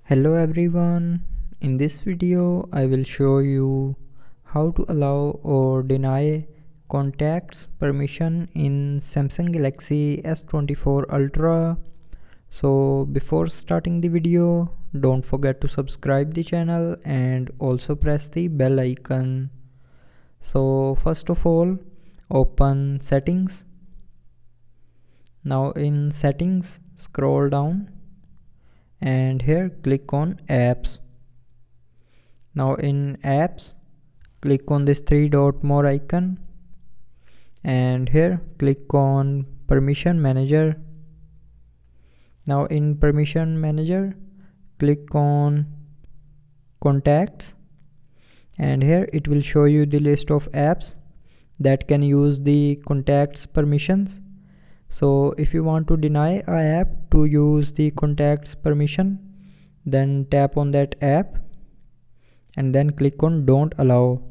Hello everyone, in this video I will show you how to allow or deny contacts permission in Samsung Galaxy S24 Ultra. So before starting the video, don't forget to subscribe the channel and also press the bell icon. So first of all, open settings. Now in settings, scroll down and here click on apps. Now in apps, click on this three dot more icon and here click on permission manager. Now in permission manager, click on contacts and here it will show you the list of apps that can use the contacts permissions. So if you want to deny a app to use the contacts permission, then tap on that app and then click on don't allow.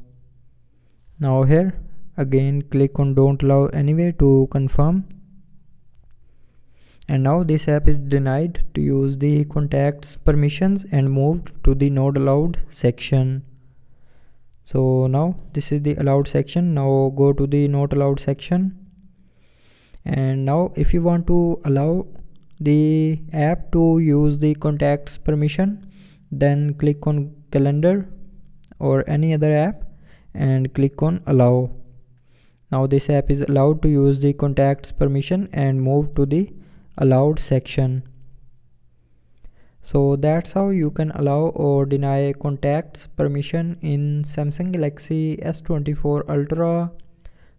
Now here again click on don't allow anyway to confirm, and now this app is denied to use the contacts permissions and moved to the not allowed section. So now this is the allowed section. Now go to the not allowed section, and now if you want to allow the app to use the contacts permission, then click on calendar or any other app and click on allow. Now this app is allowed to use the contacts permission and move to the allowed section. So that's how you can allow or deny contacts permission in Samsung Galaxy S24 Ultra.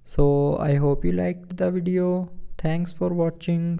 So I hope you liked the video. Thanks for watching.